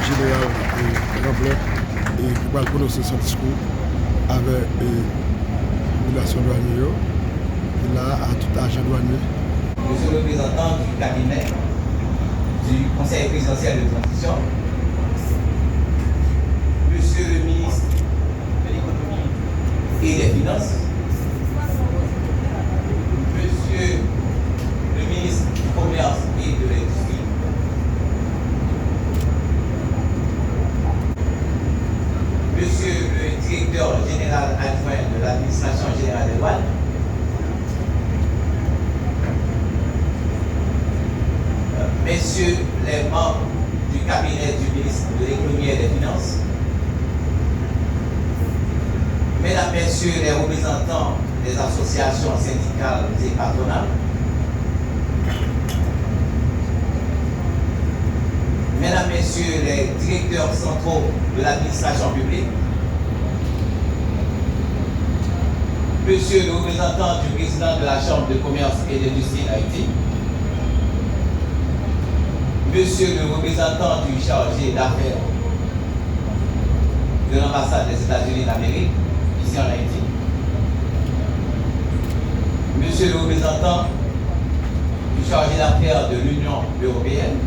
général Ramblin et qui va prononcer son discours avec la population douanière, qui là à tout agent douanier. Monsieur le représentant du cabinet du Conseil présidentiel de transition, Monsieur le ministre de l'économie et des finances, Monsieur le ministre du commerce et de l'industrie, Monsieur le directeur général adjoint de l'administration générale des douanes, Messieurs les membres du cabinet du ministre de l'économie et des finances, Mesdames, Messieurs les représentants des associations syndicales et patronales, Mesdames, Messieurs les directeurs centraux de l'administration publique, Monsieur le représentant du président de la Chambre de commerce et d'industrie d'Haïti, Monsieur le représentant du chargé d'affaires de l'ambassade des États-Unis d'Amérique, ici en Haïti, Monsieur le représentant du chargé d'affaires de l'Union européenne,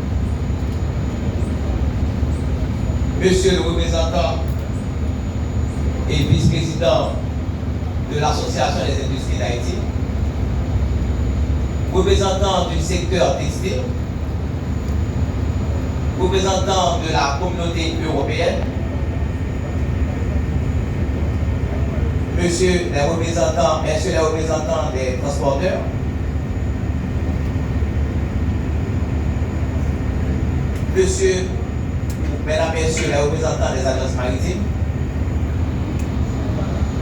Monsieur le représentant et vice-président de l'Association des industries d'Haïti, représentant du secteur textile, représentant de la communauté européenne, messieurs les représentants des transporteurs, mesdames, messieurs les représentants des agences maritimes,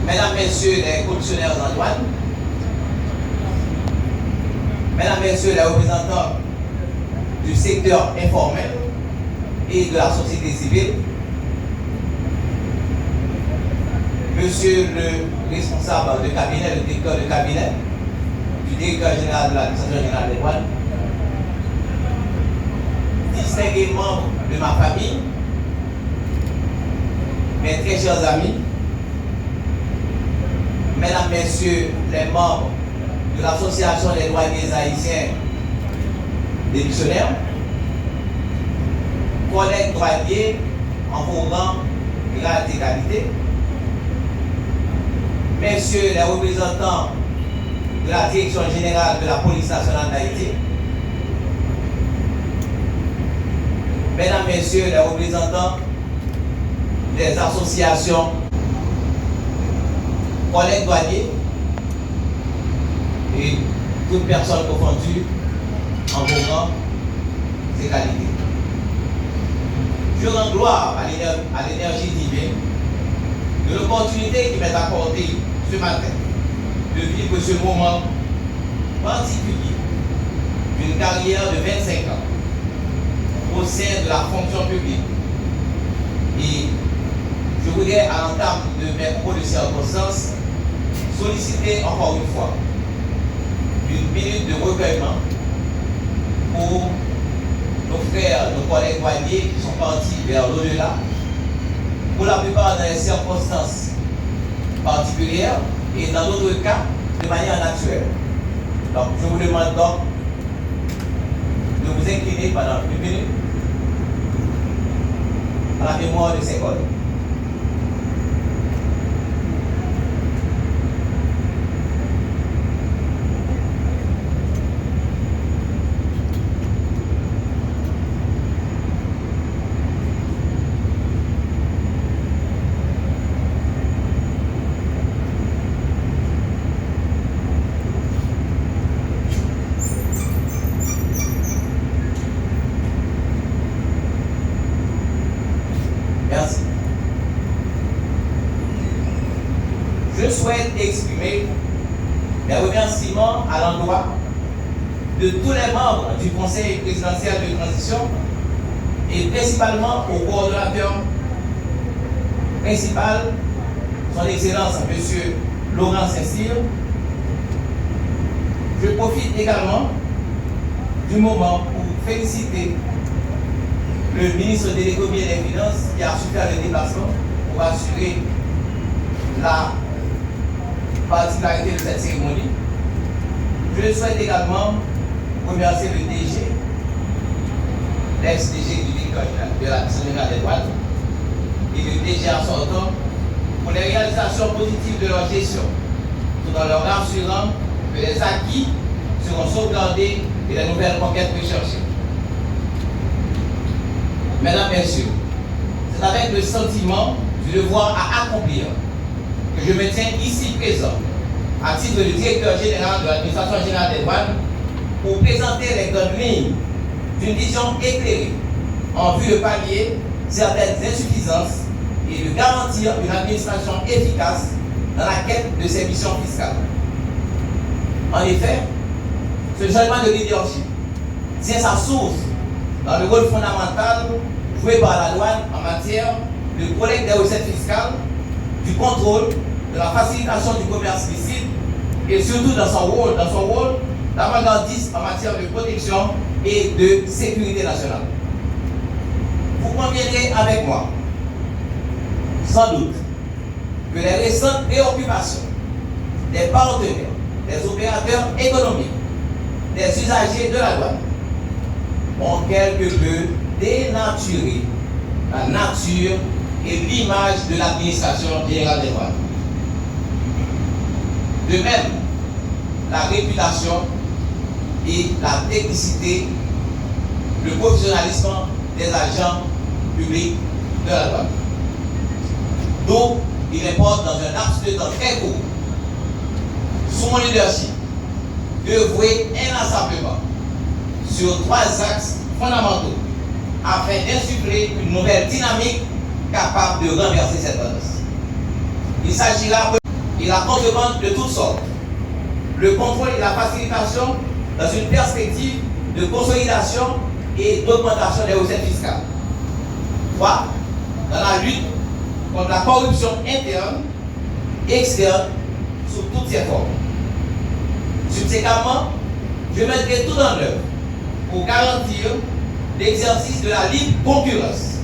mesdames, messieurs les commissionnaires en douane, mesdames, messieurs les représentants du secteur informel et de la société civile, monsieur le responsable de cabinet, le directeur de cabinet du directeur général de l'administration générale des douanes, distingués membres de ma famille, mes très chers amis, mesdames, messieurs les membres de l'association des douaniers haïtiens des missionnaires, collègues douaniers en vos rangs, grade et qualité, messieurs les représentants de la Direction générale de la police nationale d'Haïti, mesdames, messieurs les représentants des associations, collègues douaniers et toutes personnes confondues en vos rangs et qualités. Je rends gloire à l'énergie divine de l'opportunité qui m'est accordée ce matin de vivre ce moment particulier d'une carrière de 25 ans au sein de la fonction publique. Et je voudrais, à l'entame de mes propos de circonstance, solliciter encore une fois une minute de recueillement pour nos frères, nos collègues douaniers qui sont partis vers l'au-delà, pour la plupart dans les circonstances particulières et dans d'autres cas de manière naturelle. Donc je vous demande donc de vous incliner pendant une minute à la mémoire de ces collègues. Merci. Je souhaite exprimer mes remerciements à l'endroit de tous les membres du Conseil présidentiel de transition et principalement au coordonnateur principal, son Excellence M. Laurent Saint-Cyr. Je profite également du moment pour féliciter le ministre de l'économie et des finances qui a su faire le déplacement pour assurer la particularité de cette cérémonie. Je souhaite également remercier le DG, l'ex-DG du directeur de la Générale des douanes et le DG en sortant pour les réalisations positives de leur gestion, tout en leur assurant que les acquis seront sauvegardés et les nouvelles conquêtes recherchées. Mesdames, Messieurs, c'est avec le sentiment du devoir à accomplir que je me tiens ici présent à titre de directeur général de l'administration générale des douanes pour présenter les grandes lignes d'une vision éclairée en vue de pallier certaines insuffisances et de garantir une administration efficace dans la quête de ses missions fiscales. En effet, ce changement de leadership tient sa source dans le rôle fondamental joué par la douane en matière de collecte des recettes fiscales, du contrôle, de la facilitation du commerce licite et surtout dans son rôle d'avant-gardiste en matière de protection et de sécurité nationale. Vous conviendrez avec moi, sans doute, que les récentes préoccupations des partenaires, des opérateurs économiques, des usagers de la douane ont quelque peu dénaturé la nature et l'image de l'administration générale des douanes. De même, la réputation et la technicité, le professionnalisme des agents publics de la douane. Donc, il importe dans un laps de temps très court, sous mon leadership, d'œuvrer inlassablement sur 3 axes fondamentaux afin d'insuffler une nouvelle dynamique capable de renverser cette tendance. Il s'agira de la contrebande de toutes sortes, le contrôle et la facilitation dans une perspective de consolidation et d'augmentation des recettes fiscales. 3. Dans la lutte contre la corruption interne et externe sous toutes ses formes. Subséquemment, je mettrai tout en œuvre pour garantir l'exercice de la libre concurrence,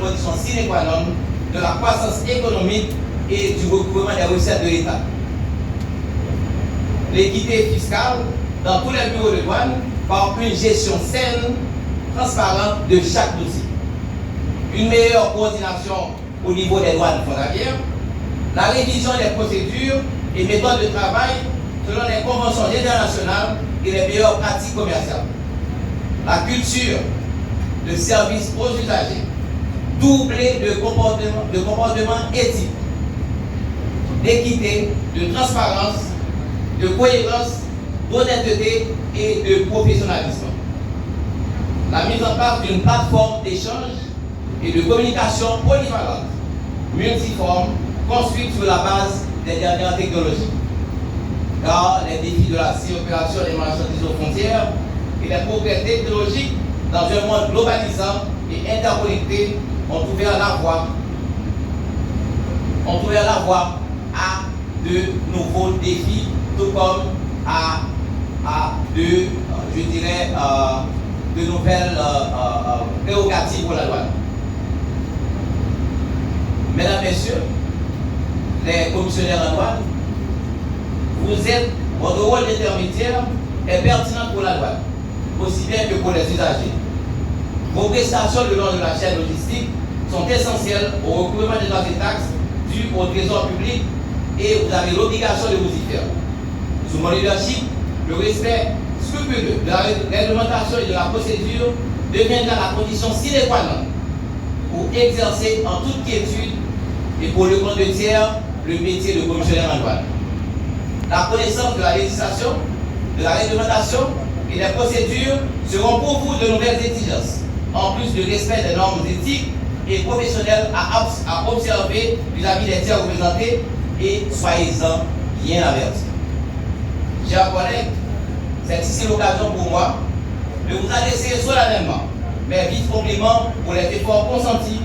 condition sine qua non de la croissance économique et du recouvrement des recettes de l'État. L'équité fiscale dans tous les bureaux de douane par une gestion saine, transparente de chaque dossier. Une meilleure coordination au niveau des douanes frontalières, la révision des procédures et méthodes de travail selon les conventions internationales et les meilleures pratiques commerciales. La culture de service aux usagers, doublée de comportement éthique, d'équité, de transparence, de cohérence, d'honnêteté et de professionnalisme. La mise en place d'une plateforme d'échange et de communication polyvalente, multiforme, construite sur la base des dernières technologies. Car les défis de la circulation des marchandises aux frontières et les progrès technologiques dans un monde globalisant et interconnecté ont ouvert la voie à de nouveaux défis, tout comme à de nouvelles prérogatives pour la douane. Mesdames, Messieurs, les commissionnaires en douane, votre rôle d'intermédiaire est pertinent pour la douane, aussi bien que pour les usagers. Vos prestations le long de la chaîne logistique sont essentielles au recouvrement des droits et taxes dus au trésor public et vous avez l'obligation de vous y faire. Sous mon leadership, le respect scrupuleux de la réglementation et de la procédure deviendra la condition sine qua non pour exercer en toute quiétude et pour le compte de tiers le métier de commissionnaire en douane. La connaissance de la législation, de la réglementation et des procédures seront pour vous de nouvelles exigences, en plus du respect des normes éthiques et professionnelles à observer vis-à-vis des tiers représentés et soyez-en bien avertis. Chers collègues, c'est ici l'occasion pour moi de vous adresser solennellement mes vifs compliments pour les efforts consentis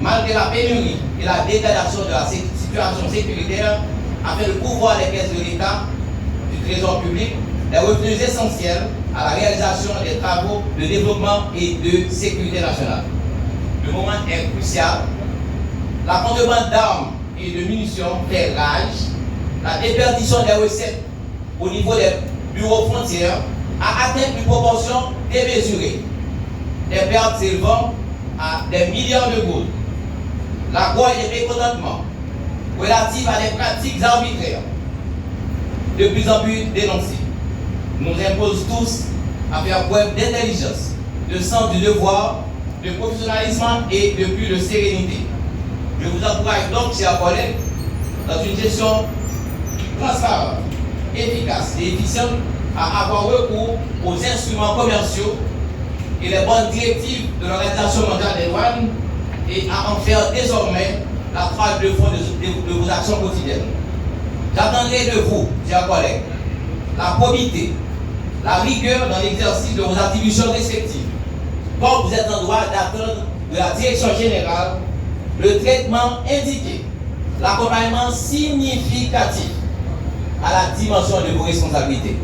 malgré la pénurie et la dégradation de la situation sécuritaire afin de pourvoir les caisses de l'État, du trésor public, les revenus essentiels à la réalisation des travaux de développement et de sécurité nationale. Le moment est crucial. La contrebande d'armes et de munitions fait rage. La déperdition des recettes au niveau des bureaux frontières a atteint une proportion démesurée. Des pertes s'élevant à des milliards de gouttes. La grogne des mécontentements relatifs à des pratiques arbitraires de plus en plus dénoncées nous imposent tous à faire preuve d'intelligence, de sens du devoir, de professionnalisme et de plus de sérénité. Je vous encourage donc, chers collègues, dans une gestion transparente, efficace et efficiente, à avoir recours aux instruments commerciaux et les bonnes directives de l'Organisation mondiale des douanes et à en faire désormais la toile de fond de vos actions quotidiennes. J'attendrai de vous, chers collègues, la probité, la rigueur dans l'exercice de vos attributions respectives. Comme vous êtes en droit d'attendre de la direction générale le traitement indiqué, l'accompagnement significatif à la dimension de vos responsabilités.